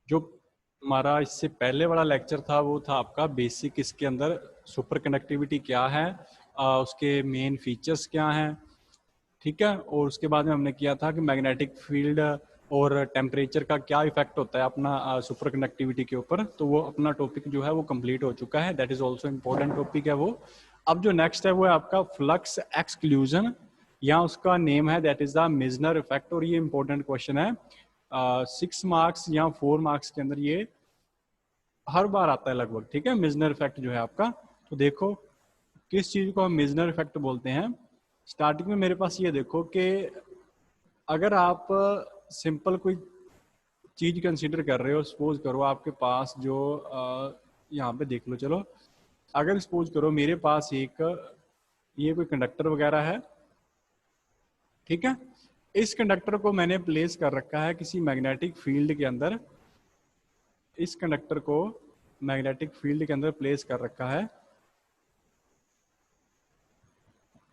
जो हमारा इससे पहले वाला लेक्चर था वो था आपका बेसिक, इसके अंदर सुपर कंडक्टिविटी क्या है, उसके मेन फीचर्स क्या हैं, ठीक है। और उसके बाद में हमने किया था कि मैग्नेटिक फील्ड और टेम्परेचर का क्या इफेक्ट होता है अपना सुपर कंडक्टिविटी के ऊपर। तो वो अपना टॉपिक जो है वो कंप्लीट हो चुका है, that is also important topic है वो। अब जो नेक्स्ट है वो है आपका फ्लक्स एक्सक्लूजन, या उसका नेम है that is the Mizner effect. और ये इंपॉर्टेंट क्वेश्चन है, 6 मार्क्स या 4 मार्क्स के अंदर ये हर बार आता है लगभग, ठीक है। मिजनर इफेक्ट जो है आपका, तो देखो किस चीज को हम मिजनर इफेक्ट बोलते हैं। स्टार्टिंग में मेरे पास ये देखो कि अगर आप सिंपल कोई चीज कंसीडर कर रहे हो, सपोज करो आपके पास जो यहाँ पे देख लो, चलो अगर सपोज करो मेरे पास एक ये कोई कंडक्टर वगैरह है, ठीक है। इस कंडक्टर को मैंने प्लेस कर रखा है किसी मैग्नेटिक फील्ड के अंदर, इस कंडक्टर को मैग्नेटिक फील्ड के अंदर प्लेस कर रखा है।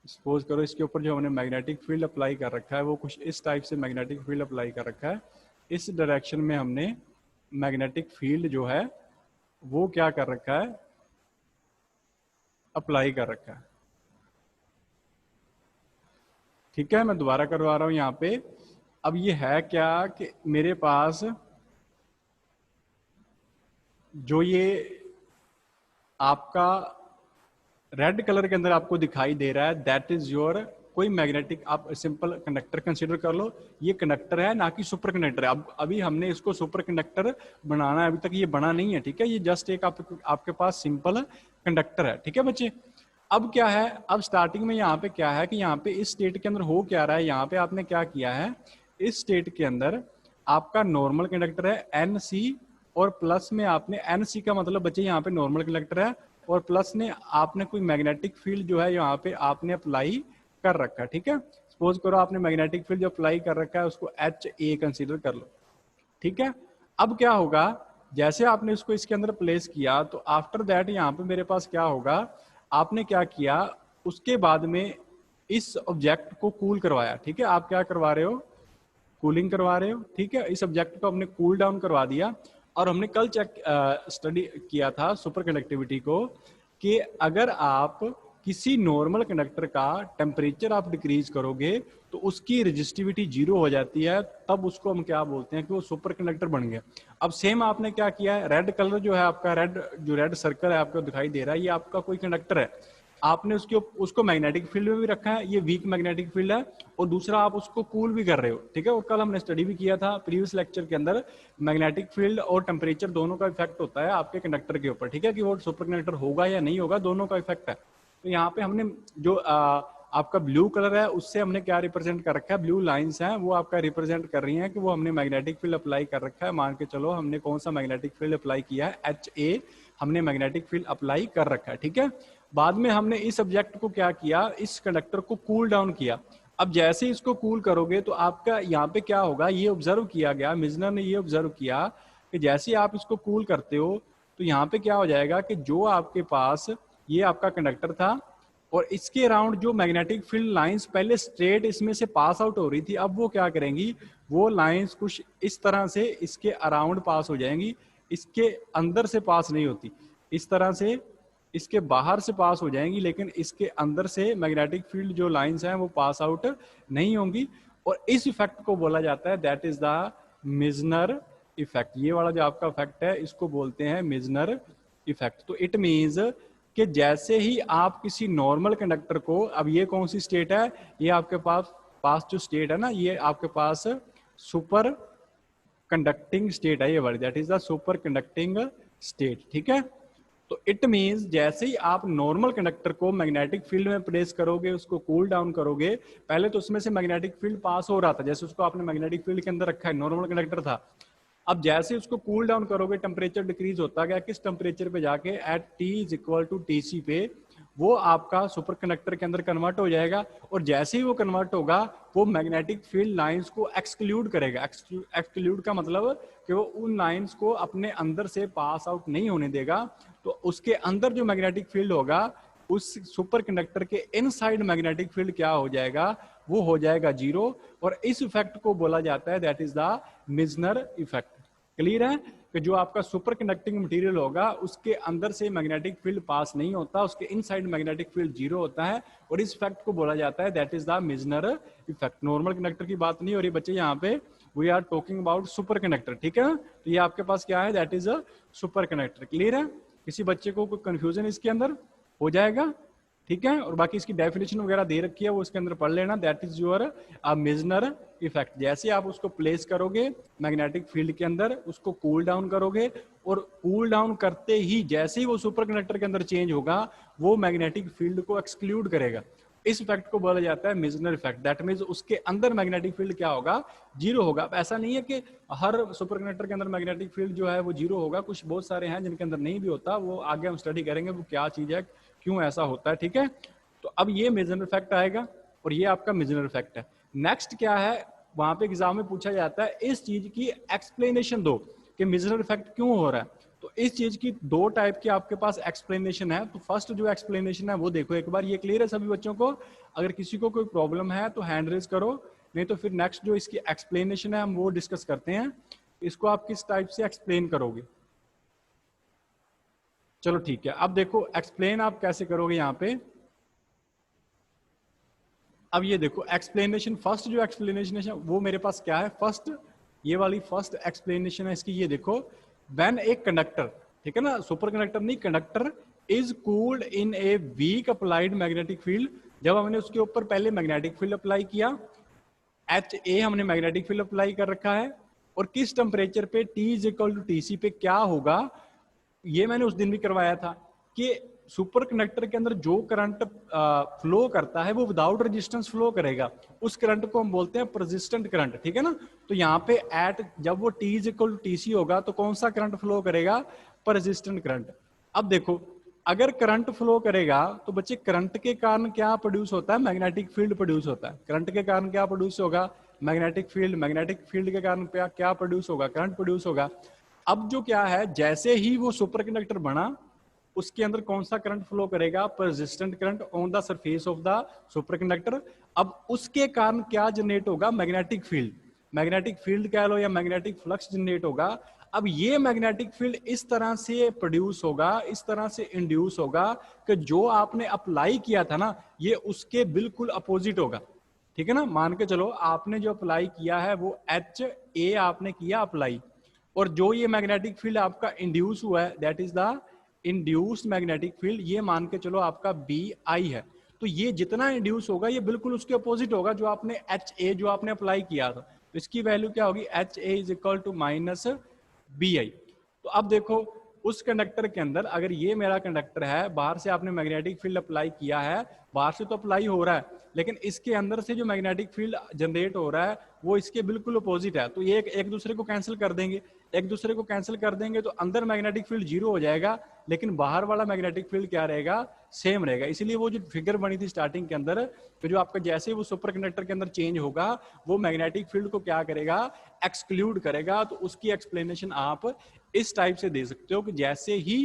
सपोज करो इसके ऊपर जो हमने मैग्नेटिक फील्ड अप्लाई कर रखा है वो कुछ इस टाइप से मैग्नेटिक फील्ड अप्लाई कर रखा है। इस डायरेक्शन में हमने मैग्नेटिक फील्ड जो है वो क्या कर रखा है, अप्लाई कर रखा है, ठीक है। मैं दोबारा करवा रहा हूं यहाँ पे। अब ये है क्या कि मेरे पास जो ये आपका रेड कलर के अंदर आपको दिखाई दे रहा है, दैट इज योर कोई मैग्नेटिक, आप सिंपल कंडक्टर कंसीडर कर लो। ये कंडक्टर है ना कि सुपर कंडक्टर है। अब अभी हमने इसको सुपर कंडक्टर बनाना है, अभी तक ये बना नहीं है, ठीक है। ये जस्ट एक आपके पास सिंपल कंडक्टर है, ठीक है बच्चे। अब क्या है, अब स्टार्टिंग में यहाँ पे क्या है कि यहाँ पे इस स्टेट के अंदर हो क्या रहा है, यहाँ पे आपने क्या किया है, इस स्टेट के अंदर आपका नॉर्मल कंडक्टर है NC, और प्लस में आपने NC का मतलब बच्चे यहाँ पे नॉर्मल कंडक्टर है, और प्लस ने आपने कोई मैग्नेटिक फील्ड जो है यहाँ पे आपने अप्लाई कर रखा है, ठीक है। सपोज करो आपने मैग्नेटिक फील्ड जो अप्लाई कर रखा है उसको HA कंसीडर कर लो, ठीक है। अब क्या होगा, जैसे आपने उसको इसके अंदर प्लेस किया तो आफ्टर दैट यहाँ पे मेरे पास क्या होगा, आपने क्या किया, उसके बाद में इस ऑब्जेक्ट को कूल करवाया, ठीक है। आप क्या करवा रहे हो, कूलिंग करवा रहे हो, ठीक है। इस ऑब्जेक्ट को हमने कूल डाउन करवा दिया। और हमने कल स्टडी किया था सुपर कंडक्टिविटी को, कि अगर आप किसी नॉर्मल कंडक्टर का टेम्परेचर आप डिक्रीज करोगे तो उसकी रेजिस्टिविटी 0 हो जाती है, तब उसको हम क्या बोलते हैं कि वो सुपर कंडक्टर बन गया। अब सेम आपने क्या किया है, रेड कलर जो है आपका, रेड सर्कल है आपको दिखाई दे रहा है, ये आपका कोई कंडक्टर है। आपने उसको मैग्नेटिक फील्ड में भी रखा है, ये वीक मैग्नेटिक फील्ड है, और दूसरा आप उसको कूल भी कर रहे हो, ठीक है। और कल हमने स्टडी भी किया था प्रीवियस लेक्चर के अंदर, मैग्नेटिक फील्ड और टेम्परेचर दोनों का इफेक्ट होता है आपके कंडक्टर के ऊपर, ठीक है, कि वो सुपर कंडक्टर होगा या नहीं होगा, दोनों का इफेक्ट है। तो यहाँ पे हमने जो आपका ब्लू कलर है उससे हमने क्या रिप्रेजेंट कर रखा है, ब्लू लाइंस हैं वो आपका रिप्रेजेंट कर रही हैं कि वो हमने मैग्नेटिक फील्ड अप्लाई कर रखा है। मान के चलो हमने कौन सा मैग्नेटिक फील्ड अप्लाई किया है, HA हमने मैग्नेटिक फील्ड अप्लाई कर रखा है, ठीक है। बाद में हमने इस ऑब्जेक्ट को क्या किया, इस कंडक्टर को कूल डाउन किया। अब जैसे इसको कूल करोगे तो आपका यहाँ पे क्या होगा, ये ऑब्जर्व किया गया, मिजनर ने ये ऑब्जर्व किया कि जैसे आप इसको कूल करते हो तो यहाँ पे क्या हो जाएगा कि जो आपके पास ये आपका कंडक्टर था और इसके अराउंड जो मैग्नेटिक फील्ड लाइंस पहले स्ट्रेट इसमें से पास आउट हो रही थी, अब वो क्या करेंगी, वो लाइंस कुछ इस तरह से इसके अराउंड पास हो जाएंगी, इसके अंदर से पास नहीं होती, इस तरह से इसके बाहर से पास हो जाएंगी, लेकिन इसके अंदर से मैग्नेटिक फील्ड जो लाइंस हैं वो पास आउट नहीं होंगी। और इस इफेक्ट को बोला जाता है that is the Mizner effect. ये वाला जो आपका इफेक्ट है इसको बोलते हैं मिजनर इफेक्ट। तो इट मीन्स कि जैसे ही आप किसी नॉर्मल कंडक्टर को, अब ये कौन सी स्टेट है, ये आपके पास जो स्टेट है ना, ये आपके पास सुपर कंडक्टिंग स्टेट है, ये word that is the super conducting state, ठीक है। तो इट मीन्स जैसे ही आप नॉर्मल कंडक्टर को मैग्नेटिक फील्ड में प्लेस करोगे, उसको कूल डाउन करोगे, पहले तो उसमें से मैग्नेटिक फील्ड पास हो रहा था, जैसे उसको आपने मैग्नेटिक फील्ड के अंदर रखा है, नॉर्मल कंडक्टर था। अब जैसे उसको कूल डाउन करोगे, टेम्परेचर डिक्रीज होता गया, किस टेम्परेचर पे जाके, एट T=TC पे वो आपका सुपर कंडक्टर के अंदर कन्वर्ट हो जाएगा। और जैसे ही वो कन्वर्ट होगा वो मैग्नेटिक फील्ड लाइंस को एक्सक्लूड करेगा। एक्सक्लूड का मतलब कि वो उन लाइंस को अपने अंदर से पास आउट नहीं होने देगा। तो उसके अंदर जो मैग्नेटिक फील्ड होगा, उस सुपर कंडक्टर के इनसाइड मैग्नेटिक फील्ड क्या हो जाएगा, वो हो जाएगा 0। और इस इफेक्ट को बोला जाता है that is the Mizner effect. Clear है कि जो आपका सुपर कंडक्टिंग मटेरियल होगा उसके अंदर से मैग्नेटिक फील्ड पास नहीं होता, उसके इनसाइड मैग्नेटिक फील्ड जीरो होता है, और इस इफेक्ट को बोला जाता है that is the Meissner effect. Normal conductor की बात नहीं हो रही बच्चे, यहाँ पे we are talking about superconductor, ठीक है ना। तो ये आपके पास क्या है, that is a superconductor. Clear है, किसी बच्चे को कोई कंफ्यूजन इसके अंदर हो जाएगा, ठीक है। और बाकी इसकी डेफिनेशन वगैरह दे रखी है, वो इसके अंदर पढ़ लेना। That is your Meissner effect. जैसे आप उसको प्लेस करोगे मैग्नेटिक फील्ड के अंदर, उसको कूल डाउन करोगे, और कूल डाउन करते ही जैसे ही वो सुपर कंडक्टर के अंदर चेंज होगा वो मैग्नेटिक फील्ड को एक्सक्लूड करेगा। इस इफेक्ट को बोला जाता है मेजनर इफेक्ट। दैट मीन्स उसके अंदर मैग्नेटिक फील्ड क्या होगा, जीरो होगा। ऐसा नहीं है कि हर सुपर कंडक्टर के अंदर मैग्नेटिक फील्ड जो है वो जीरो होगा, कुछ बहुत सारे हैं जिनके अंदर नहीं भी होता, वो आगे हम स्टडी करेंगे वो क्या चीज है, क्यों ऐसा होता है, ठीक है। तो अब ये मेजनर इफेक्ट आएगा और ये आपका मेजनर इफेक्ट है। नेक्स्ट क्या है, वहां पे एग्जाम में पूछा जाता है इस चीज की एक्सप्लेनेशन दो कि मेजनर इफेक्ट क्यों हो रहा है। तो इस चीज की दो टाइप की आपके पास एक्सप्लेनेशन है। तो फर्स्ट जो एक्सप्लेनेशन है वो देखो एक बार, ये क्लियर है सभी बच्चों को। अगर किसी को कोई प्रॉब्लम है तो हैंड रेज करो, नहीं तो फिर नेक्स्ट जो इसकी एक्सप्लेनेशन है हम वो डिस्कस करते हैं। इसको आप किस टाइप से एक्सप्लेन करोगे, चलो ठीक है। अब देखो एक्सप्लेन आप कैसे करोगे यहाँ पे। अब ये देखो एक्सप्लेनेशन, फर्स्ट जो एक्सप्लेनेशन है वो मेरे पास क्या है, फर्स्ट ये वाली फर्स्ट एक्सप्लेनेशन है इसकी। ये देखो, व्हेन ए कंडक्टर, ठीक है ना, सुपर कंडक्टर नहीं, conductor is cooled in a weak applied magnetic field. जब हमने उसके ऊपर पहले मैग्नेटिक फील्ड अप्लाई किया, एच ए हमने मैग्नेटिक फील्ड अप्लाई कर रखा है, और किस टेम्परेचर पे, T is equal to T C पे क्या होगा, ये मैंने उस दिन भी करवाया था कि सुपर कंडक्टर के अंदर जो करंट फ्लो करता है वो विदाउट रेजिस्टेंस फ्लो करेगा, उस करंट को हम बोलते हैं परसिस्टेंट करंट, ठीक है ना। तो यहाँ पे एट जब वो T is equal to T C होगा तो कौन सा करंट फ्लो करेगा, परसिस्टेंट करंट। अब देखो अगर करंट फ्लो करेगा तो बच्चे करंट के कारण क्या प्रोड्यूस होता है, मैग्नेटिक फील्ड प्रोड्यूस होता है। करंट के कारण क्या प्रोड्यूस होगा, मैग्नेटिक फील्ड। मैग्नेटिक फील्ड के कारण क्या प्रोड्यूस होगा, करंट प्रोड्यूस होगा। अब जो क्या है, जैसे ही वो सुपर कंडक्टर बना उसके अंदर कौन सा करंट फ्लो करेगा, persistent current on the surface of the super conductor. अब उसके कारण क्या जनरेट होगा, मैग्नेटिक फील्ड। मैग्नेटिक फील्ड कह लो या मैग्नेटिक फ्लक्स जनरेट होगा। अब ये मैग्नेटिक फील्ड इस तरह से प्रोड्यूस होगा, इस तरह से इंड्यूस होगा कि जो आपने अप्लाई किया था ना ये उसके बिल्कुल अपोजिट होगा, ठीक है ना। मान के चलो आपने जो अप्लाई किया है वो एच ए आपने किया अप्लाई, और जो ये मैग्नेटिक फील्ड आपका इंड्यूस हुआ है that is the induced magnetic field, ये मान के चलो आपका बी आई है। तो ये जितना इंड्यूस होगा ये बिल्कुल उसके अपोजिट होगा जो आपने एच ए जो आपने अप्लाई किया था। तो इसकी वैल्यू क्या होगी, H A is equal to minus B I. तो अब देखो उस कंडक्टर के अंदर, अगर ये मेरा कंडक्टर है, बाहर से आपने मैग्नेटिक फील्ड अप्लाई किया है, बाहर से तो अप्लाई हो रहा है, लेकिन इसके अंदर से जो मैग्नेटिक फील्ड जनरेट हो रहा है वो इसके बिल्कुल अपोजिट है। तो ये एक दूसरे को कैंसिल कर देंगे, एक दूसरे को कैंसिल कर देंगे तो अंदर मैग्नेटिक फील्ड जीरो हो जाएगा, लेकिन बाहर वाला मैग्नेटिक फील्ड क्या रहेगा, सेम रहेगा। इसीलिए वो जो फिगर बनी थी स्टार्टिंग के अंदर, तो जो आपका जैसे वो सुपर कंडक्टर के अंदर चेंज होगा वो मैग्नेटिक फील्ड को क्या करेगा, एक्सक्लूड करेगा। तो उसकी एक्सप्लेनेशन आप इस टाइप से दे सकते हो कि जैसे ही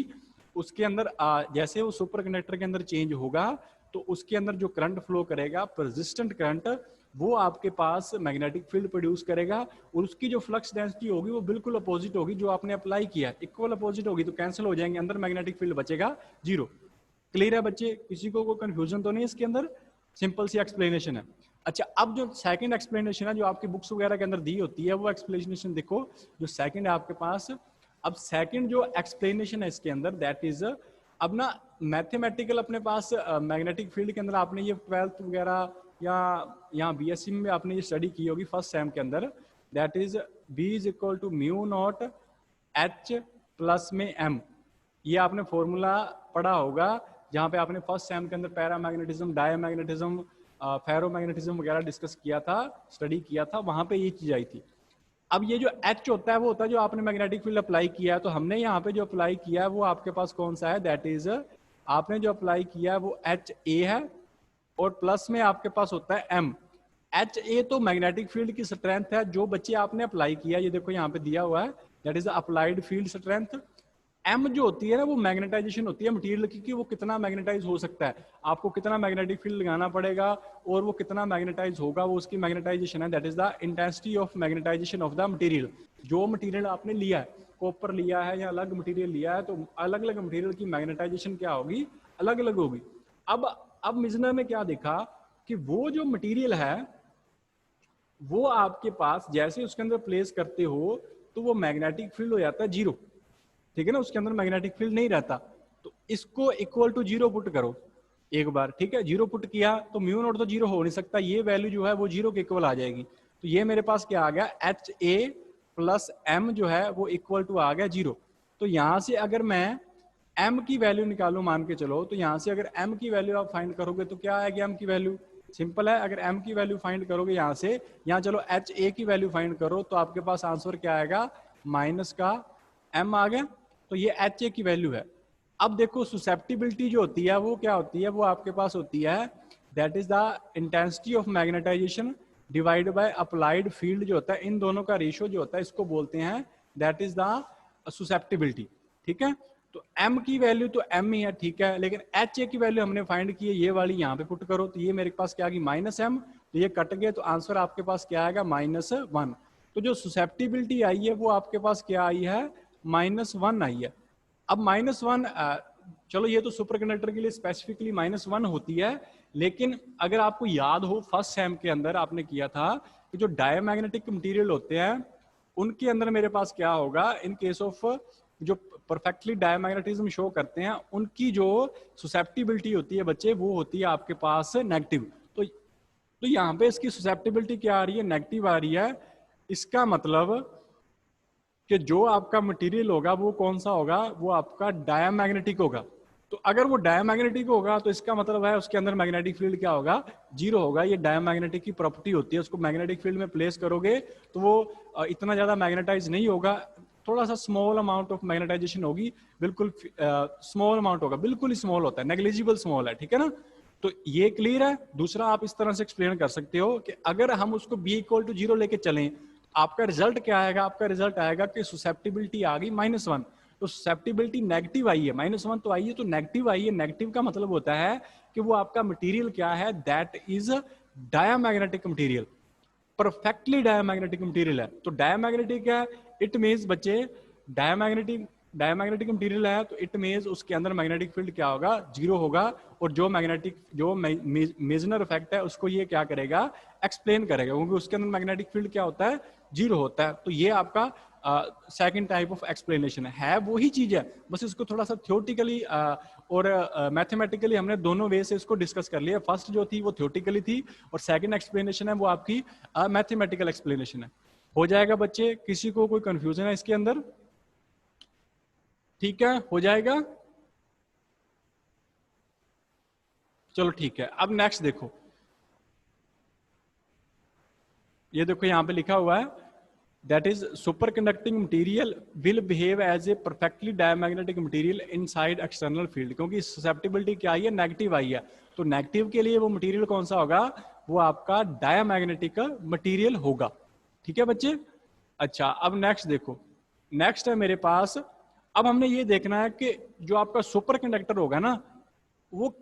उसके अंदर जैसे वो सुपर कंडक्टर के अंदर चेंज होगा तो उसके अंदर जो करंट फ्लो करेगा, परसिस्टेंट करंट, वो आपके पास मैग्नेटिक फील्ड प्रोड्यूस करेगा, और उसकी जो फ्लक्स डेंसिटी होगी वो बिल्कुल अपोजिट होगी जो आपने अप्लाई किया, इक्वल अपोजिट होगी, तो कैंसिल हो जाएंगे, अंदर मैग्नेटिक फील्ड बचेगा जीरो। क्लियर है बच्चे, किसी को कोई कंफ्यूजन तो नहीं इसके अंदर, सिंपल सी एक्सप्लेनेशन है। अच्छा, अब जो सेकंड एक्सप्लेनेशन है जो आपकी बुक्स वगैरह के अंदर दी होती है वो एक्सप्लेनेशन देखो, जो सेकंड है आपके पास। अब सेकंड जो एक्सप्लेनेशन है इसके अंदर दैट इज, अब ना मैथमेटिकल अपने पास मैग्नेटिक फील्ड के अंदर आपने ये 12th वगैरह या यहाँ बीएससी में आपने ये स्टडी की होगी फर्स्ट सेम के अंदर, that is B is equal to mu naught H plus में एम। ये आपने फॉर्मूला पढ़ा होगा जहाँ पे आपने फर्स्ट सेम के अंदर पैरामैग्नेटिज्म, डायमैग्नेटिज्म, फेरोमैग्नेटिज्म वगैरह डिस्कस किया था, स्टडी किया था, वहां पे ये चीज आई थी। अब ये जो H होता है वो होता है जो आपने मैग्नेटिक फील्ड अप्लाई किया है, तो हमने यहाँ पे जो अप्लाई किया है वो आपके पास कौन सा है, दैट इज आपने जो अप्लाई किया है वो एच ए है, और प्लस में आपके पास होता है एम। एच ए तो मैग्नेटिक फील्ड की स्ट्रेंथ है जो बच्चे आपने अप्लाई किया, ये देखो यहाँ पे दिया हुआ है, that is applied field strength. M जो होती है ना, वो मैग्नेटाइजेशन होती है मटेरियल की, कि वो कितना मैग्नेटाइज हो सकता है, आपको कितना मैग्नेटिक फील्ड लगाना पड़ेगा और वो कितना मैग्नेटाइज होगा, वो उसकी मैग्नेटाइजेशन है। That is the intensity of magnetization of the material. जो मटेरियल आपने लिया है, कॉपर लिया है या अलग मटेरियल लिया है, तो अलग अलग मटेरियल की मैग्नेटाइजेशन क्या होगी, अलग अलग होगी। अब मिजनर ने क्या देखा कि वो जो मटेरियल है वो आपके पास जैसे उसके अंदर प्लेस करते हो तो वो मैग्नेटिक फील्ड हो जाता है जीरो, ठीक है ना, उसके अंदर मैग्नेटिक फील्ड नहीं रहता। तो इसको इक्वल टू जीरो पुट करो एक बार, ठीक है, जीरो पुट किया तो म्यू नॉट तो जीरो हो नहीं सकता, ये वैल्यू जो है वो जीरो के इक्वल आ जाएगी। तो ये मेरे पास क्या आ गया, एच ए प्लस एम जो है वो इक्वल टू आ गया जीरो। तो यहां से अगर मैं m की वैल्यू निकालू, मान के चलो, तो यहां से अगर m की वैल्यू आप फाइंड करोगे तो क्या आएगी m की वैल्यू, सिंपल है। अगर m की वैल्यू फाइंड करोगे यहां से, यहां चलो एच ए की वैल्यू फाइंड करो, तो आपके पास आंसर क्या आएगा, माइनस का m आ गया। तो ये एच ए की वैल्यू है। अब देखो सुसेप्टिबिलिटी जो होती है वो क्या होती है, वो आपके पास होती है that is the intensity of magnetization divide by applied field जो होता है, इन दोनों का रेशियो जो होता है इसको बोलते हैं दैट इज द सुसेप्टिबिलिटी, ठीक है। तो m की वैल्यू तो m ही है, ठीक है, लेकिन एच ए की वैल्यू हमने फाइंड की है, ये वाली यहाँ पे पुट करो, तो ये मेरे पास क्या आ गई, माइनस एम, तो ये कट गए, तो आंसर आपके पास क्या आएगा, माइनस वन। तो जो सुसेप्टिबिलिटी आई है वो आपके पास क्या आई है, माइनस वन आई है। अब माइनस वन, चलो ये तो सुपर कंडक्टर के लिए स्पेसिफिकली माइनस वन होती है, लेकिन अगर आपको याद हो फर्स्ट सेम के अंदर आपने किया था कि जो डायमैग्नेटिक मटेरियल होते हैं उनके अंदर मेरे पास क्या होगा, इन केस ऑफ जो परफेक्टली डायमैग्नेटिज्म शो करते हैं उनकी जो सुसेप्टिबिलिटी होती है बच्चे, वो होती है आपके पास नेगेटिव। तो यहाँ पे इसकी सुसेप्टिबिलिटी क्या आ रही है, नेगेटिव आ रही है। इसका मतलब कि जो आपका मटेरियल होगा वो कौन सा होगा, वो आपका डायमैग्नेटिक होगा। तो अगर वो डायमैग्नेटिक होगा तो इसका मतलब है उसके अंदर मैग्नेटिक फील्ड क्या होगा, जीरो होगा। ये डायमैग्नेटिक की प्रॉपर्टी होती है, उसको मैग्नेटिक फील्ड में प्लेस करोगे तो वो इतना ज्यादा मैग्नेटाइज नहीं होगा, थोड़ा सा स्मॉल अमाउंट ऑफ मैग्नेटाइजेशन होगी, बिल्कुल स्मॉल अमाउंट होगा, बिल्कुल ही स्मॉल होता है, नेग्लिजिबल स्मॉल है, ठीक है ना। तो ये क्लियर है। दूसरा आप इस तरह से एक्सप्लेन कर सकते हो कि अगर हम उसको बी इक्वल टू जीरो लेके चलें, आपका रिजल्ट क्या आएगा, आपका रिजल्ट आएगा कि सुसेप्टिबिलिटी आ गई माइनस वन। तो ससेप्टिबिलिटी नेगेटिव आई है, माइनस वन तो आई है, तो नेगेटिव आई है। नेगेटिव का मतलब होता है कि वो आपका मटेरियल क्या है, that is diamagnetic material, perfectly diamagnetic material है। तो डायमैग्नेटिक है, इट मीन्स बच्चे डायमैग्नेटिक डायमैग्नेटिक मटेरियल है, तो इट मीन्स उसके अंदर मैग्नेटिक फील्ड क्या होगा, जीरो होगा। और जो मैग्नेटिक जो मेजनर इफेक्ट है उसको ये क्या करेगा, एक्सप्लेन करेगा, क्योंकि उसके अंदर मैग्नेटिक फील्ड क्या होता है, जीरो होता है। तो ये आपका सेकंड टाइप ऑफ एक्सप्लेनेशन है, वही चीज है, बस इसको थोड़ा सा थ्योरेटिकली और मैथमेटिकली हमने दोनों वे से इसको डिस्कस कर लिया। फर्स्ट जो थी वो थ्योरेटिकली थी, और सेकंड एक्सप्लेनेशन है वो आपकी मैथमेटिकल एक्सप्लेनेशन है। हो जाएगा बच्चे, किसी को कोई कंफ्यूजन है इसके अंदर, ठीक है, हो जाएगा, चलो ठीक है। अब नेक्स्ट देखो, ये देखो यहां पे लिखा हुआ है that is superconducting material will behave as a perfectly diamagnetic material inside external field, क्योंकि ससेप्टिबिलिटी क्या आई है, नेगेटिव आई है। तो नेगेटिव के लिए वो मटीरियल कौन सा होगा, वो आपका डायमैग्नेटिक मटीरियल होगा, ठीक है बच्चे। अच्छा अब नेक्स्ट देखो, नेक्स्ट है मेरे पास, अब हमने ये देखना है कि जो आपका सुपर कंडक्टर होगा ना, वो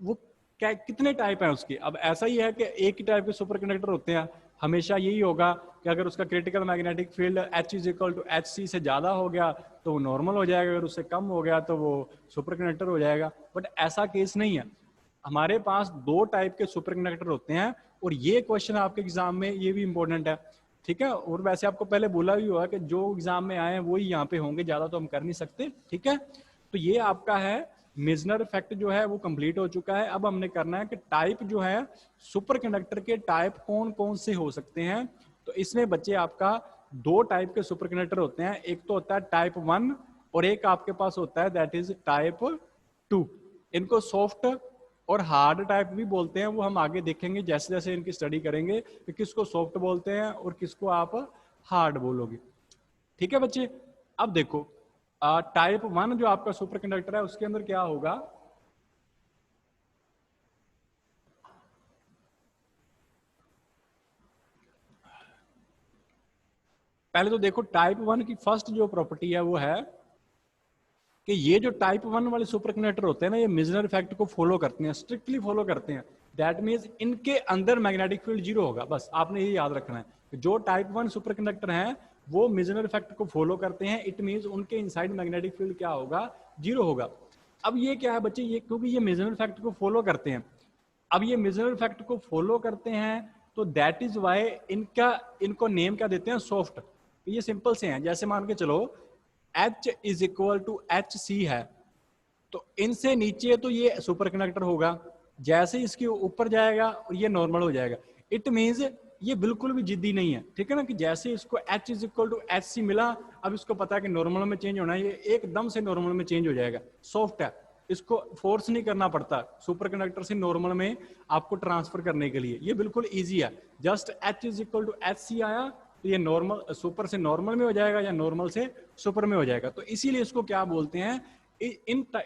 वो क्या कितने टाइप है उसके। अब ऐसा ही है कि एक ही टाइप के सुपर कंडक्टर होते हैं, हमेशा यही होगा कि अगर उसका critical magnetic field H is equal to H C से ज्यादा हो गया तो वो नॉर्मल हो जाएगा, अगर उससे कम हो गया तो वो सुपर कंडक्टर हो जाएगा। बट ऐसा केस नहीं है, हमारे पास दो टाइप के सुपर कंडक्टर होते हैं, और ये क्वेश्चन आपके एग्जाम में ये भी इंपॉर्टेंट है, ठीक है। और वैसे आपको पहले बोला भी हुआ कि जो एग्जाम में आए हैं वही यहाँ पे होंगे, ज्यादा तो हम कर नहीं सकते, ठीक है। तो ये आपका है मेजनर इफेक्ट जो है वो कंप्लीट हो चुका है। अब हमने करना है कि टाइप जो है सुपर कंडक्टर के टाइप कौन कौन से हो सकते हैं। तो इसमें बच्चे आपका दो टाइप के सुपर कंडक्टर होते हैं, एक तो होता है टाइप वन और एक आपके पास होता है दैट इज टाइप टू। इनको सॉफ्ट और हार्ड टाइप भी बोलते हैं, वो हम आगे देखेंगे जैसे जैसे इनकी स्टडी करेंगे कि किसको सॉफ्ट बोलते हैं और किसको आप हार्ड बोलोगे, ठीक है बच्चे। अब देखो टाइप वन जो आपका सुपर कंडक्टर है उसके अंदर क्या होगा, पहले तो देखो टाइप वन की फर्स्ट जो प्रॉपर्टी है वो है कि ये जो टाइप 1 वाले सुपर कंडक्टर होते हैं ना, ये मिजनर इफेक्ट को फॉलो करते हैं, स्ट्रिक्टली फॉलो करते हैं। दैट मीन्स इनके अंदर मैग्नेटिक फील्ड जीरो होगा। बस आपने ये याद रखना है, जो टाइप 1 सुपर कंडक्टर हैं वो मिजनर इफेक्ट को फॉलो करते हैं। इट मीन्स उनके इनसाइड मैग्नेटिक फील्ड क्या होगा, जीरो होगा। अब ये क्या है बच्चे, ये क्योंकि ये मिजनर इफेक्ट को फॉलो करते हैं, अब ये मिजनर इफेक्ट को फॉलो करते हैं तो दैट इज वाई इनको नेम क्या देते हैं, सॉफ्ट। ये सिंपल से हैं, जैसे मान के चलो H is equal to H C है, तो इनसे नीचे तो ये सुपर कंडक्टर होगा, जैसे इसके ऊपर जाएगा और ये नॉर्मल हो जाएगा। इट मीन्स ये बिल्कुल भी जिद्दी नहीं है, ठीक है ना, कि जैसे इसको H is equal to H C मिला, अब इसको पता है कि नॉर्मल में चेंज होना है, ये एकदम से नॉर्मल में चेंज हो जाएगा। सॉफ्ट है, इसको फोर्स नहीं करना पड़ता सुपर कंडक्टर से नॉर्मल में आपको ट्रांसफर करने के लिए, ये बिल्कुल ईजी है। Just H is equal to H C आया तो ये नॉर्मल सुपर से नॉर्मल में हो जाएगा या नॉर्मल से सुपर में हो जाएगा। तो इसीलिए इसको क्या बोलते हैं,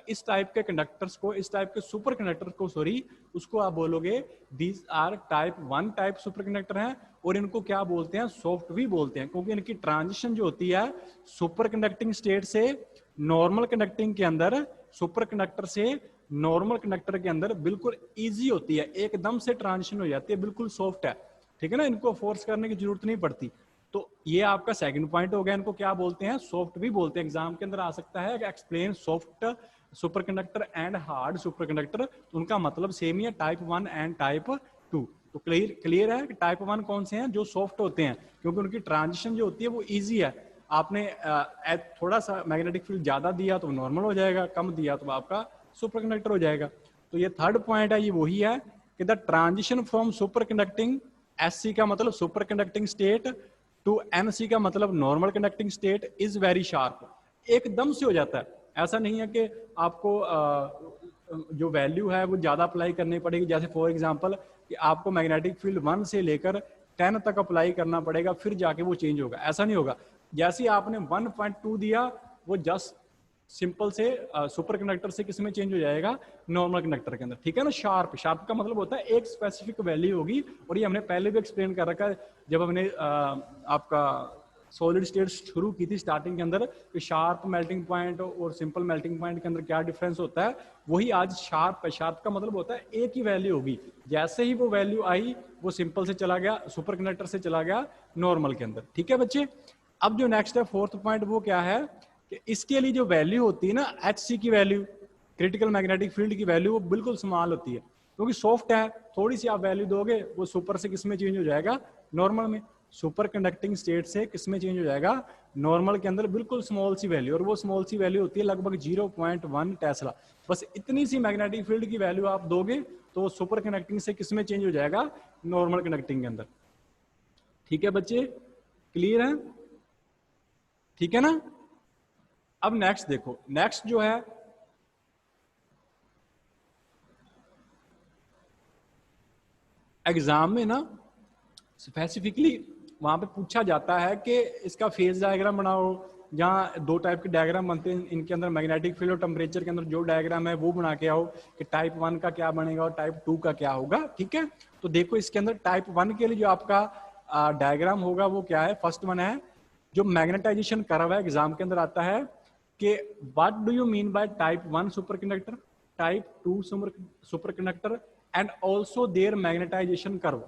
इस टाइप के कंडक्टर्स को, इस टाइप के सुपर कंडक्टर को, सॉरी, उसको आप बोलोगे these are type 1 type superconductor हैं, और इनको क्या बोलते हैं, सॉफ्ट भी बोलते हैं, क्योंकि इनकी ट्रांजिशन जो होती है सुपर कंडक्टिंग स्टेट से नॉर्मल कंडक्टिंग के अंदर, सुपर कंडक्टर से नॉर्मल कंडक्टर के अंदर बिल्कुल ईजी होती है, एकदम से ट्रांजिशन हो जाती है, बिल्कुल सॉफ्ट है, ठीक है ना, इनको फोर्स करने की जरूरत नहीं पड़ती। तो ये आपका सेकंड पॉइंट हो गया, इनको क्या बोलते हैं, सॉफ्ट भी बोलते हैं। एग्जाम के अंदर आ सकता है explain soft super conductor and hard super conductor, तो उनका मतलब सेम ही है, टाइप 1 एंड टाइप 2। तो क्लियर है कि टाइप 1 कौन से हैं, जो सॉफ्ट होते हैं, क्योंकि उनकी ट्रांजिशन जो होती है वो ईजी है। आपने थोड़ा सा मैग्नेटिक फील्ड ज्यादा दिया तो नॉर्मल हो जाएगा, कम दिया तो आपका सुपर कंडक्टर हो जाएगा। तो ये थर्ड पॉइंट है, ये वही है कि the transition from superconducting SC का मतलब superconducting state to NC का मतलब normal conducting state is very sharp, एकदम से हो जाता है। ऐसा नहीं है कि आपको जो वैल्यू है वो ज्यादा अप्लाई करनी पड़ेगी, जैसे फॉर एग्जांपल कि आपको मैग्नेटिक फील्ड 1 से लेकर 10 तक अप्लाई करना पड़ेगा फिर जाके वो चेंज होगा, ऐसा नहीं होगा। जैसे ही आपने 1.2 दिया, वो जस्ट सिंपल से सुपर कंडक्टर से किस में चेंज हो जाएगा, नॉर्मल कंडक्टर के अंदर, ठीक है ना। शार्प, शार्प का मतलब होता है एक स्पेसिफिक वैल्यू होगी, और ये हमने पहले भी एक्सप्लेन कर रखा है जब हमने आपका सॉलिड स्टेट शुरू की थी स्टार्टिंग के अंदर, कि शार्प मेल्टिंग पॉइंट और सिंपल मेल्टिंग पॉइंट के अंदर क्या डिफरेंस होता है, वही आज शार्प है। शार्प का मतलब होता है एक ही वैल्यू होगी, जैसे ही वो वैल्यू आई वो सिंपल से चला गया, सुपर कंडक्टर से चला गया नॉर्मल के अंदर, ठीक है बच्चे। अब जो नेक्स्ट है फोर्थ पॉइंट, वो क्या है कि इसके लिए जो वैल्यू होती है ना, HC की वैल्यू, क्रिटिकल मैग्नेटिक फील्ड की वैल्यू, वो बिल्कुल स्मॉल होती है, क्योंकि सॉफ्ट है, थोड़ी सी आप वैल्यू दोगे वो सुपर से किस में चेंज हो जाएगा, नॉर्मल में। सुपर कंडक्टिंग स्टेट से किस में चेंज हो जाएगा, नॉर्मल के अंदर, बिल्कुल स्मॉल सी वैल्यू, और वो स्मॉल सी वैल्यू होती है लगभग 0.1 टेस्ला। बस इतनी सी मैग्नेटिक फील्ड की वैल्यू आप दोगे तो वो सुपर कंडक्टिंग से किस में चेंज हो जाएगा, नॉर्मल कंडक्टिंग के अंदर, ठीक है बच्चे, क्लियर है, ठीक है ना। अब नेक्स्ट देखो, नेक्स्ट जो है एग्जाम में ना स्पेसिफिकली वहां पे पूछा जाता है कि इसका फेज डायग्राम बनाओ, जहाँ दो टाइप के डायग्राम बनते हैं, इनके अंदर मैग्नेटिक फील्ड और टेम्परेचर के अंदर जो डायग्राम है वो बना के आओ कि टाइप 1 का क्या बनेगा और टाइप 2 का क्या होगा, ठीक है। तो देखो इसके अंदर टाइप 1 के लिए जो आपका डायग्राम होगा वो क्या है, फर्स्ट वन है जो मैग्नेटाइजेशन कर्व है, एग्जाम के अंदर आता है कि what do you mean by type 1 superconductor, type 2 superconductor and also their magnetisation curve.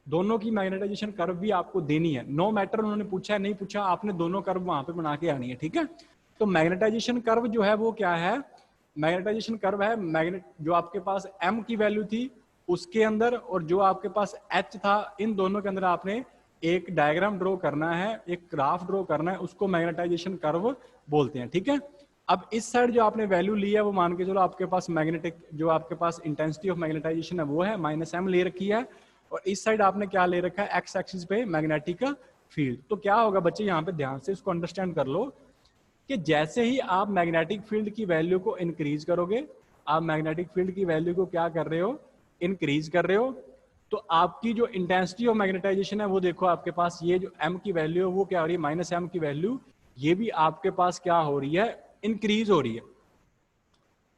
दोनों की मैग्नेटाइजेशन कर्व भी आपको देनी है, नो मैटर उन्होंने पूछा है नहीं पूछा, आपने दोनों कर्व वहां पे बना के आनी है, ठीक है। तो मैग्नेटाइजेशन कर्व जो है वो क्या है, मैग्नेटाइजेशन कर्व है मैग्नेट जो आपके पास M की वैल्यू थी उसके अंदर और जो आपके पास H था, इन दोनों के अंदर आपने एक डायग्राम ड्रॉ करना है, एक ग्राफ ड्रॉ करना है, उसको मैग्नेटाइजेशन कर्व बोलते हैं, ठीक है। अब इस साइड जो आपने वैल्यू ली है वो मान के चलो आपके पास मैग्नेटिक जो आपके पास इंटेंसिटी ऑफ मैग्नेटाइजेशन है वो है -M ले रखी है, और इस साइड आपने क्या ले रखा है, एक्स एक्सिस पे मैग्नेटिक फील्ड। तो क्या होगा बच्चे, यहाँ पे ध्यान से इसको अंडरस्टैंड कर लो कि जैसे ही आप मैग्नेटिक फील्ड की वैल्यू को इंक्रीज करोगे, आप मैग्नेटिक फील्ड की वैल्यू को क्या कर रहे हो, इंक्रीज कर रहे हो, तो आपकी जो इंटेंसिटी ऑफ मैग्नेटाइजेशन है वो देखो आपके पास ये जो M की वैल्यू है वो क्या हो रही है, -M की वैल्यू, ये भी आपके पास क्या हो रही है, इंक्रीज हो रही है।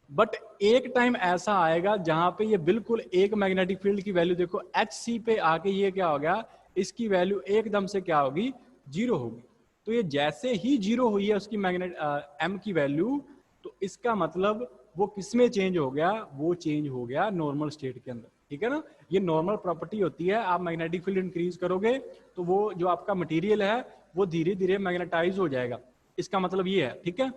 बट एक टाइम ऐसा आएगा जहां पे ये बिल्कुल एक मैग्नेटिक फील्ड की वैल्यू देखो HC पे आके ये क्या हो गया, इसकी वैल्यू एकदम से क्या होगी, जीरो होगी। तो ये जैसे ही जीरो हुई है उसकी मैग्नेट M की वैल्यू, तो इसका मतलब वो किस में चेंज हो गया, वो चेंज हो गया नॉर्मल स्टेट के अंदर, ठीक है ना। ये नॉर्मल प्रॉपर्टी होती है, आप मैग्नेटिक फील्ड इंक्रीज करोगे तो वो जो आपका मटेरियल है वो धीरे धीरे मैग्नेटाइज हो जाएगा, इसका मतलब ये है, ठीक है।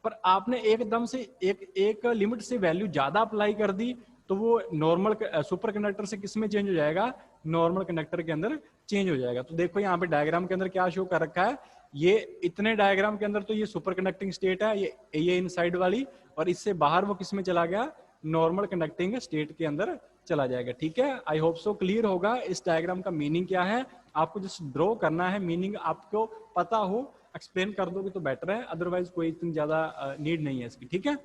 पर आपने एकदम से एक लिमिट से वैल्यू ज्यादा अप्लाई कर दी तो वो नॉर्मल सुपर कंडक्टर से किस में चेंज हो जाएगा, नॉर्मल कंडक्टर के अंदर चेंज हो जाएगा। तो देखो यहाँ पे डायग्राम के अंदर क्या शो कर रखा है, ये इतने डायग्राम के अंदर तो ये सुपर कंडक्टिंग स्टेट है, ये इनसाइड वाली, और इससे बाहर वो किस में चला गया, नॉर्मल कंडक्टिंग स्टेट के अंदर चला जाएगा, ठीक है। आई होप सो क्लियर होगा इस डायग्राम का मीनिंग क्या है, आपको जस्ट ड्रॉ करना है, मीनिंग आपको पता हो, एक्सप्लेन कर दोगे तो बेटर है, अदरवाइज कोई इतनी ज्यादा नीड नहीं है इसकी, ठीक है।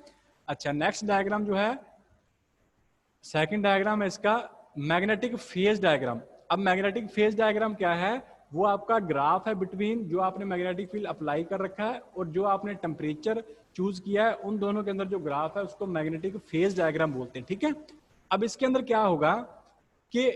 अच्छा, नेक्स्ट डायग्राम जो है, सेकंड डायग्राम है इसका मैग्नेटिक फेज डायग्राम। अब मैग्नेटिक फेज डायग्राम क्या है, वो आपका ग्राफ है बिटवीन जो आपने मैग्नेटिक फील्ड अप्लाई कर रखा है और जो आपने टेम्परेचर चूज किया है, उन दोनों के अंदर जो ग्राफ है उसको मैग्नेटिक फेज डायग्राम बोलते हैं, ठीक है। अब इसके अंदर क्या होगा कि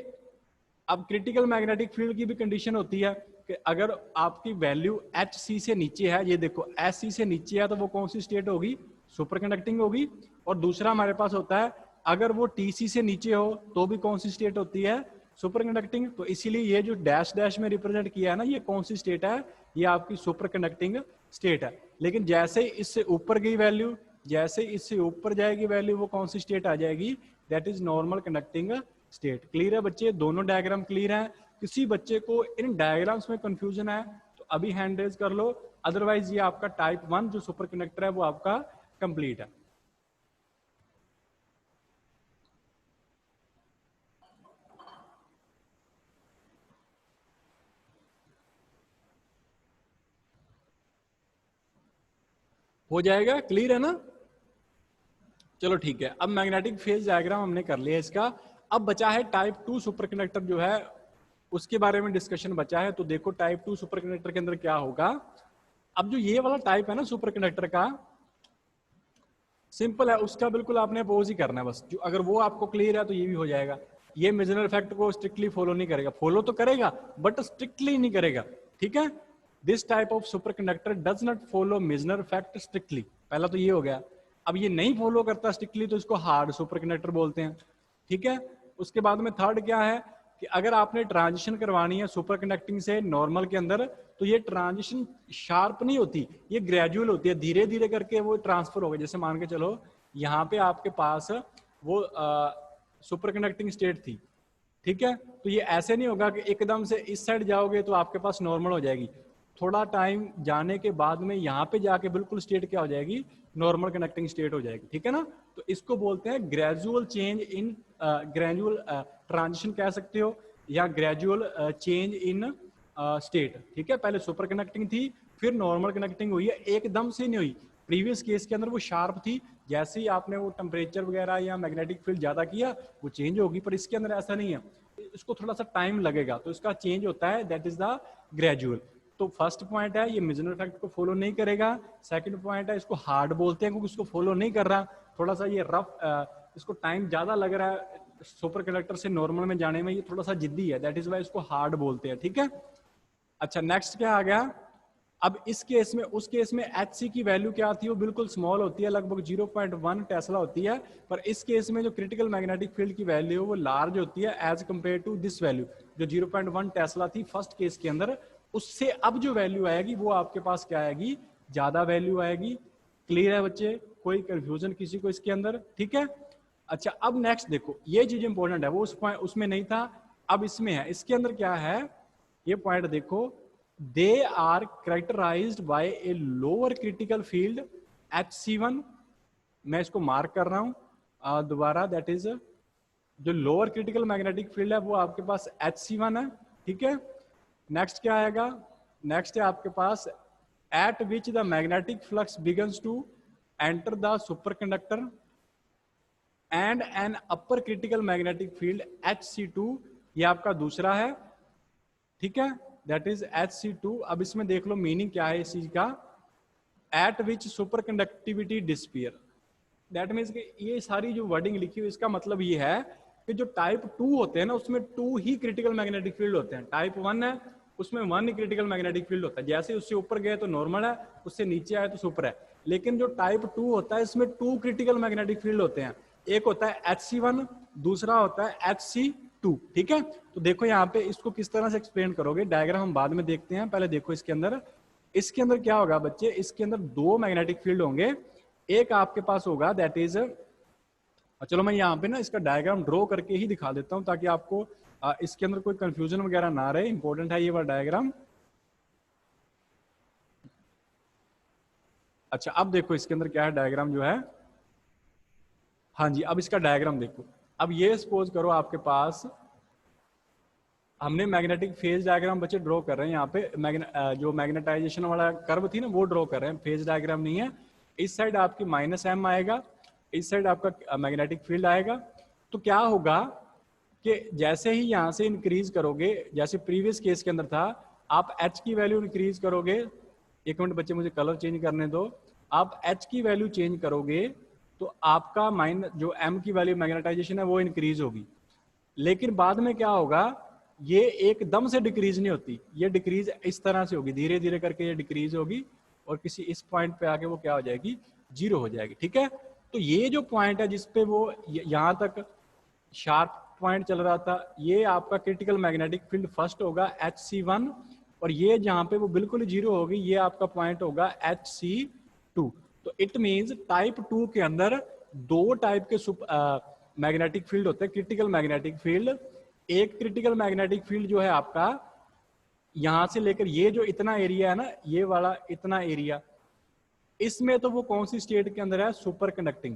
अब क्रिटिकल मैग्नेटिक फील्ड की भी कंडीशन होती है कि अगर आपकी वैल्यू HC से नीचे है, ये देखो SC से नीचे है, तो वो कौन सी स्टेट होगी, सुपर कंडक्टिंग होगी। और दूसरा हमारे पास होता है अगर वो TC से नीचे हो तो भी कौन सी स्टेट होती है, सुपर कंडक्टिंग। तो इसीलिए ये जो डैश डैश में रिप्रेजेंट किया है ना, ये कौन सी स्टेट है, ये आपकी सुपर कंडक्टिंग स्टेट है। लेकिन जैसे ही इससे ऊपर गई वैल्यू, जैसे इससे ऊपर जाएगी वैल्यू, वो कौन सी स्टेट आ जाएगी, that is normal conducting state. Clear है बच्चे, दोनों डायग्राम क्लियर है। किसी बच्चे को इन डायग्राम्स में कंफ्यूजन है तो अभी हैंड रेज कर लो, अदरवाइज ये आपका टाइप 1 जो सुपर कंडक्टर है वो आपका कंप्लीट है। हो जाएगा, क्लियर है ना। चलो ठीक है, अब मैग्नेटिक फेज डायग्राम हमने कर लिया इसका। अब बचा है टाइप 2 सुपर कंडक्टर जो है, उसके बारे में डिस्कशन बचा है। तो देखो टाइप 2 सुपर कंडक्टर के अंदर क्या होगा। अब जो ये वाला टाइप है ना सुपर कंडक्टर का, सिंपल है, उसका बिल्कुल आपने अपोज ही करना है बस। जो अगर वो आपको क्लियर है तो ये भी हो जाएगा। ये मेजनर इफेक्ट को स्ट्रिक्टली फॉलो नहीं करेगा, फॉलो तो करेगा बट स्ट्रिक्टली नहीं करेगा, ठीक है। This type of superconductor does not follow Meissner effect strictly, पहला तो ये हो गया। अब ये नहीं फॉलो करता स्ट्रिक्टली तो इसको हार्ड सुपर कंडक्टर बोलते हैं, ठीक है। उसके बाद में थर्ड क्या है कि अगर आपने ट्रांजिशन करवानी है सुपर कंडक्टिंग से नॉर्मल के अंदर, तो ये ट्रांजिशन शार्प नहीं होती, ये ग्रेजुअल होती है, धीरे धीरे करके वो ट्रांसफर होगा। जैसे मान के चलो यहाँ पे आपके पास वो सुपर कंडक्टिंग स्टेट थी, ठीक है। तो ये ऐसे नहीं होगा कि एकदम से इस साइड जाओगे तो आपके पास नॉर्मल हो जाएगी, थोड़ा टाइम जाने के बाद में यहाँ पे जाके बिल्कुल स्टेट क्या हो जाएगी, नॉर्मल कंडक्टिंग स्टेट हो जाएगी, ठीक है ना। तो इसको बोलते हैं gradual change in, gradual transition कह सकते हो, या ग्रेजुअल चेंज इन स्टेट, ठीक है। पहले सुपर कंडक्टिंग थी, फिर नॉर्मल कंडक्टिंग हुई है, एकदम से नहीं हुई। प्रीवियस केस के अंदर वो शार्प थी, जैसे ही आपने वो टेम्परेचर वगैरह या मैग्नेटिक फील्ड ज्यादा किया वो चेंज होगी, पर इसके अंदर ऐसा नहीं है, इसको थोड़ा सा टाइम लगेगा, तो इसका चेंज होता है, दैट इज द ग्रेजुअल। तो फर्स्ट पॉइंट है ये मेजनर इफेक्ट को फॉलो नहीं करेगा। सेकंड पॉइंट है इसको हार्ड बोलते हैं क्योंकि इसको फॉलो नहीं कर रहा, थोड़ा सा ये रफ, इसको टाइम ज्यादा लग रहा है सुपर कंडक्टर से नॉर्मल में जाने में, ये थोड़ा सा जिद्दी है, दैट इज वाई इसको हार्ड बोलते हैं, ठीक है। अच्छा, नेक्स्ट क्या आ गया। अब इस केस में, उस केस में HC की वैल्यू क्या थी, वो बिल्कुल स्मॉल होती है, लगभग 0.1 टेस्ला होती है। पर इस केस में जो क्रिटिकल मैग्नेटिक फील्ड की वैल्यू है वो लार्ज होती है as compare to this value, जो 0.1 टेस्ला थी फर्स्ट केस के अंदर, उससे अब जो वैल्यू आएगी वो आपके पास क्या आएगी, ज्यादा वैल्यू आएगी। क्लियर है बच्चे, कोई कंफ्यूजन किसी को इसके अंदर, ठीक है। अच्छा, अब नेक्स्ट देखो, ये चीज इंपॉर्टेंट है, वो उसमें नहीं था, अब इसमें है। इसके अंदर क्या है, ये पॉइंट देखो, they are characterised by a lower critical field HC1, मैं इसको मार्क कर रहा हूं दोबारा, दैट इज जो लोअर क्रिटिकल मैग्नेटिक फील्ड है वो आपके पास HC1 है, ठीक है। नेक्स्ट क्या आएगा, नेक्स्ट है आपके पास at which the magnetic flux begins to enter the superconductor and an upper critical magnetic field HC2, ये आपका दूसरा है, ठीक है, दैट इज HC2। अब इसमें देख लो मीनिंग क्या है इस चीज का, at which superconductivity disappear, that means ये सारी जो वर्डिंग लिखी हुई इसका मतलब ये है कि जो टाइप 2 होते हैं ना उसमें 2 ही क्रिटिकल मैग्नेटिक फील्ड होते हैं, टाइप 1 है उसमें 1 ही क्रिटिकल मैग्नेटिक फील्ड होता है, जैसे उससे ऊपर गए तो नॉर्मल है, उससे नीचे आए तो सुपर है। लेकिन जो टाइप 2 होता है इसमें 2 क्रिटिकल मैग्नेटिक फील्ड होते हैं, एक होता है HC1, दूसरा होता है HC2। ठीक है, तो देखो यहाँ पे इसको किस तरह से एक्सप्लेन करोगे, डायग्राम हम बाद में देखते हैं, पहले देखो इसके अंदर क्या होगा बच्चे, इसके अंदर 2 मैग्नेटिक फील्ड होंगे, एक आपके पास होगा दैट इज, चलो मैं यहाँ पे ना इसका डायग्राम ड्रॉ करके ही दिखा देता हूँ ताकि आपको इसके अंदर कोई कंफ्यूजन वगैरह ना रहे, इंपॉर्टेंट है ये वाला डायग्राम। अच्छा अब देखो इसके अंदर क्या है डायग्राम जो है, हाँ जी अब इसका डायग्राम देखो। अब ये सपोज करो आपके पास, हमने मैग्नेटिक फेज डायग्राम बच्चे ड्रॉ कर रहे हैं यहाँ पे, जो मैग्नेटाइजेशन वाला कर्व थी ना वो ड्रॉ कर रहे हैं, फेज डायग्राम नहीं है। इस साइड आपकी -m आएगा, इस साइड आपका मैग्नेटिक फील्ड आएगा। तो क्या होगा कि जैसे ही यहाँ से इंक्रीज करोगे, जैसे प्रीवियस केस के अंदर था, आप h की वैल्यू इंक्रीज करोगे, एक मिनट बच्चे मुझे कलर चेंज करने दो, आप h की वैल्यू चेंज करोगे तो आपका जो m की वैल्यू मैग्नेटाइजेशन है वो इंक्रीज होगी। लेकिन बाद में क्या होगा, ये एकदम से डिक्रीज नहीं होती, ये डिक्रीज इस तरह से होगी, धीरे धीरे करके ये डिक्रीज होगी और किसी इस पॉइंट पे आके वो क्या हो जाएगी, 0 हो जाएगी। ठीक है, तो ये जो पॉइंट है जिसपे वो यहाँ तक शार्प पॉइंट चल रहा था, ये आपका क्रिटिकल मैग्नेटिक फील्ड फर्स्ट होगा HC1, और ये जहाँ पे वो बिल्कुल 0 होगी ये आपका पॉइंट होगा HC2। तो इट मीन्स टाइप 2 के अंदर 2 टाइप के मैग्नेटिक फील्ड होते हैं, क्रिटिकल मैग्नेटिक फील्ड। एक क्रिटिकल मैग्नेटिक फील्ड जो है आपका यहां से लेकर ये जो इतना एरिया है ना, ये वाला इतना एरिया, इसमें तो वो कौन सी स्टेट के अंदर है, सुपर कंडक्टिंग।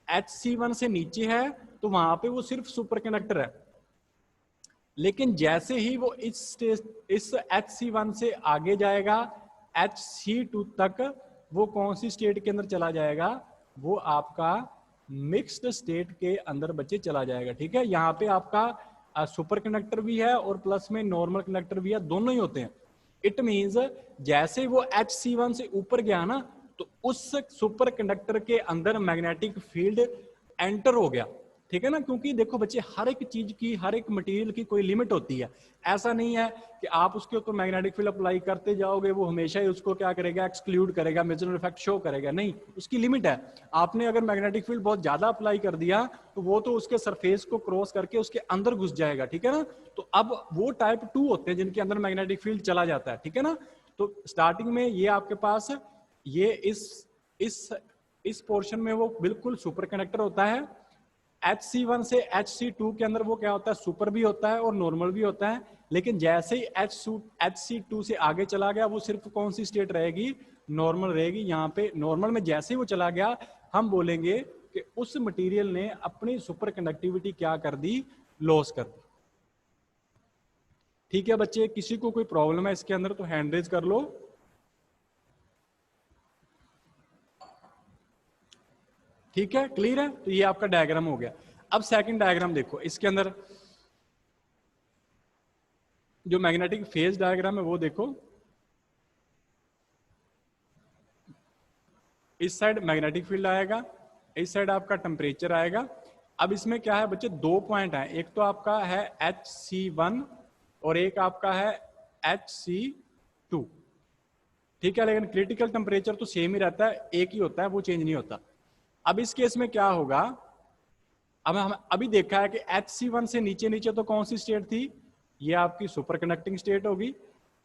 HC1 से नीचे है तो वहां पे वो सिर्फ सुपर कंडक्टर है। लेकिन जैसे ही वो इस HC1 से आगे जाएगा HC2 तक, वो कौन सी स्टेट के अंदर चला जाएगा, वो आपका मिक्स्ड स्टेट के अंदर बच्चे चला जाएगा। ठीक है, यहाँ पे आपका सुपर कंडक्टर भी है और प्लस में नॉर्मल कंडक्टर भी है, दोनों ही होते हैं। इट मींस जैसे वो HC1 से ऊपर गया ना, तो उस सुपर कंडक्टर के अंदर मैग्नेटिक फील्ड एंटर हो गया। ठीक है ना, क्योंकि देखो बच्चे हर एक चीज की, हर एक मटेरियल की कोई लिमिट होती है। ऐसा नहीं है कि आप उसके ऊपर मैग्नेटिक फील्ड अप्लाई करते जाओगे वो हमेशा ही उसको क्या करेगा, एक्सक्लूड करेगा, मेजर इफेक्ट शो करेगा, नहीं, उसकी लिमिट है। आपने अगर मैग्नेटिक फील्ड बहुत ज्यादा अप्लाई कर दिया तो वो तो उसके सरफेस को क्रॉस करके उसके अंदर घुस जाएगा। ठीक है ना, तो अब वो टाइप 2 होते हैं जिनके अंदर मैग्नेटिक फील्ड चला जाता है। ठीक है ना, तो स्टार्टिंग में ये आपके पास ये इस पोर्शन में वो बिल्कुल सुपर कंडक्टर होता है। HC1 से HC2 के अंदर वो क्या होता है, सुपर भी होता है और नॉर्मल भी होता है। लेकिन जैसे ही HC2 से आगे चला गया वो सिर्फ कौन सी स्टेट रहेगी, नॉर्मल रहेगी। यहाँ पे नॉर्मल में जैसे ही वो चला गया हम बोलेंगे कि उस मटेरियल ने अपनी सुपर कंडक्टिविटी क्या कर दी, लॉस कर दी। ठीक है बच्चे, किसी को कोई प्रॉब्लम है इसके अंदर तो हैंड रेज कर लो। ठीक है, क्लियर है, तो ये आपका डायग्राम हो गया। अब सेकंड डायग्राम देखो, इसके अंदर जो मैग्नेटिक फेज डायग्राम है वो देखो, इस साइड मैग्नेटिक फील्ड आएगा, इस साइड आपका टेम्परेचर आएगा। अब इसमें क्या है बच्चे, 2 पॉइंट है, एक तो आपका है HC1 और एक आपका है HC2। ठीक है, लेकिन क्रिटिकल टेम्परेचर तो सेम ही रहता है, एक ही होता है, वो चेंज नहीं होता। अब इस केस में क्या होगा, अब हम अभी देखा है कि HC1 से नीचे नीचे तो कौन सी स्टेट थी, ये आपकी सुपर कंडक्टिंग स्टेट होगी।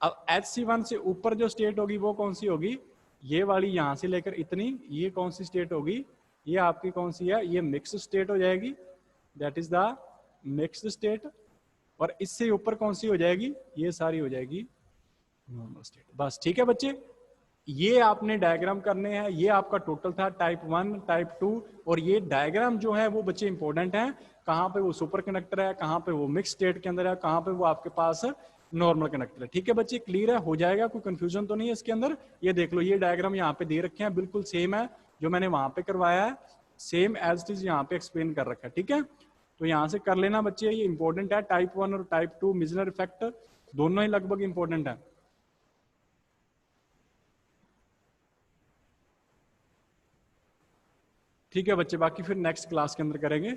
अब HC1 से ऊपर जो स्टेट होगी वो कौन सी होगी, ये वाली यहां से लेकर इतनी, ये कौन सी स्टेट होगी, ये आपकी कौन सी है, ये मिक्स स्टेट हो जाएगी, that is the mixed state. और इससे ऊपर कौन सी हो जाएगी, ये सारी हो जाएगी नॉर्मल स्टेट। बस ठीक है बच्चे, ये आपने डायग्राम करने हैं। ये आपका टोटल था टाइप 1, टाइप 2, और ये डायग्राम जो है वो बच्चे इंपॉर्टेंट है, कहां पे वो सुपर कंडक्टर है, कहां पे वो मिक्स स्टेट के अंदर है, कहां पे वो आपके पास नॉर्मल कंडक्टर है। ठीक है बच्चे, क्लियर है, हो जाएगा, कोई कंफ्यूजन तो नहीं है इसके अंदर। ये देख लो, ये डायग्राम यहाँ पे दे रखे हैं, बिल्कुल सेम है जो मैंने वहां पे करवाया है, सेम एज इट इज यहाँ पे एक्सप्लेन कर रखा है। ठीक है, तो यहाँ से कर लेना बच्चे, ये इंपॉर्टेंट है। टाइप 1 और टाइप 2 मिजनर इफेक्ट दोनों ही लगभग इंपॉर्टेंट है। ठीक है बच्चे, बाकी फिर नेक्स्ट क्लास के अंदर करेंगे।